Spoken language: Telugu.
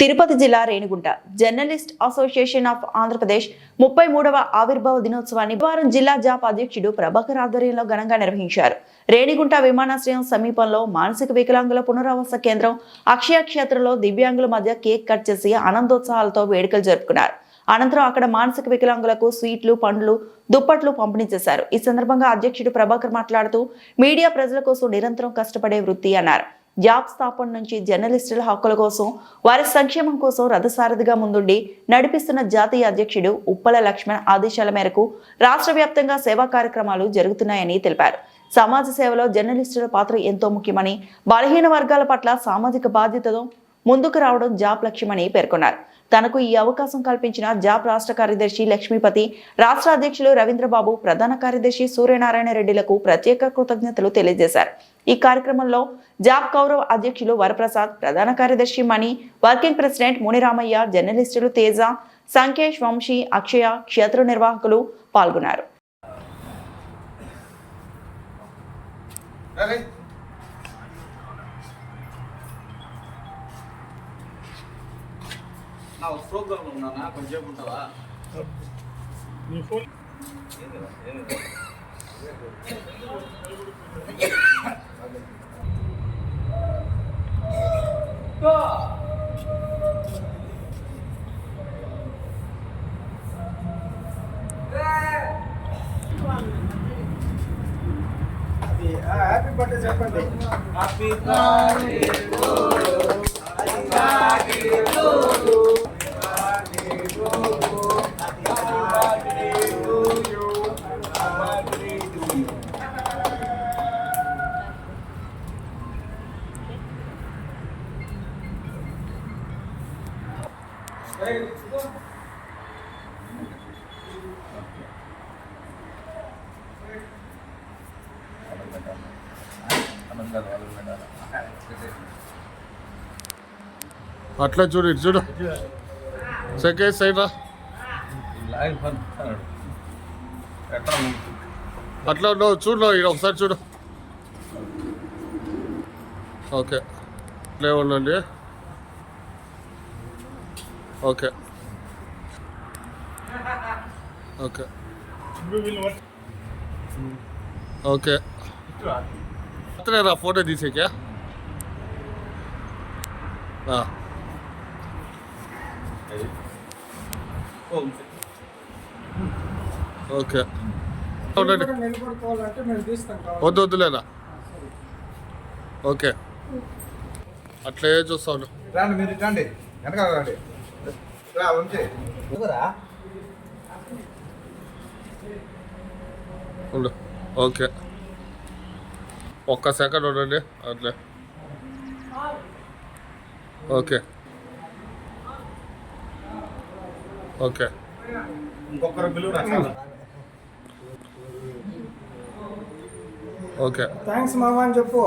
తిరుపతి జిల్లా Renigunta journalist association of Andhra Pradesh 33వ ఆవిర్భావ దినోత్సవాన్ని బుధవారం జిల్లా జాప్ అధ్యక్షుడు ప్రభాకర్ ఆధ్వర్యంలో ఘనంగా నిర్వహించారు. రేణిగుంట విమానాశ్రయం సమీపంలో మానసిక వికలాంగుల పునరావాస కేంద్రం అక్షయ క్షేత్రంలో దివ్యాంగుల మధ్య కేక్ కట్ చేసి ఆనందోత్సాహాలతో వేడుకలు జరుపుకున్నారు. అనంతరం అక్కడ మానసిక వికలాంగులకు స్వీట్లు, పండ్లు, దుప్పట్లు పంపిణీ చేశారు. ఈ సందర్భంగా అధ్యక్షుడు ప్రభాకర్ మాట్లాడుతూ మీడియా ప్రజల కోసం నిరంతరం కష్టపడే వృత్తి అన్నారు. జాబ్ స్థాపన నుంచి జర్నలిస్టుల హక్కుల కోసం, వారి సంక్షేమం కోసం రథసారథిగా ముందుండి నడిపిస్తున్న జాతీయ అధ్యక్షుడు ఉప్పల లక్ష్మణ్ ఆదేశాల మేరకు రాష్ట్ర వ్యాప్తంగా సేవా కార్యక్రమాలు జరుగుతున్నాయని తెలిపారు. సమాజ సేవలో జర్నలిస్టుల పాత్ర ఎంతో ముఖ్యమని, బలహీన వర్గాల పట్ల సామాజిక బాధ్యతతో ముందుకు రావడం జాబ్ లక్ష్యమని పేర్కొన్నారు. తనకు ఈ అవకాశం కల్పించిన జాబ్ రాష్ట్ర కార్యదర్శి లక్ష్మీపతి, రాష్ట్ర అధ్యక్షులు రవీంద్రబాబు, ప్రధాన కార్యదర్శి సూర్యనారాయణ రెడ్డిలకు ప్రత్యేక కృతజ్ఞతలు తెలియజేశారు. ఈ కార్యక్రమంలో జాబ్ గౌరవ అధ్యక్షులు వరప్రసాద్, ప్రధాన కార్యదర్శి మణి, వర్కింగ్ ప్రెసిడెంట్ మునిరామయ్య, జర్నలిస్టులు తేజ, సంకేష్, వంశీ, అక్షయ, క్షేత్ర నిర్వాహకులు పాల్గొన్నారు. ప్రోగ్రామ్ ఉన్నానా కొంచెం ఉంటావా? హ్యాపీ బర్త్డే చెప్పండి. Happy birthday to you. అట్లా చూడు, ఇటు చూడు, సెకండ్ సైడ్ రా, అట్లా నువ్వు చూడు, ఇక్కడ ఒకసారి చూడు. ఓకే, ఇట్లే ఉండండి. ఓకే ఓకే ఓకే రా, ఫోటో తీసేకా? ఓకే, వద్దు వద్దులేనా? ఓకే, అట్లే చూస్తాను. రండి, మీరు రండి, వెనకాల రండి. ఓకే, ఒక్క సెకండ్ ఉండండి. అట్లే ఓకే ఓకే, ఇంకొకరు బిల్లు. ఓకే, థ్యాంక్స్ మామ అని చెప్పు.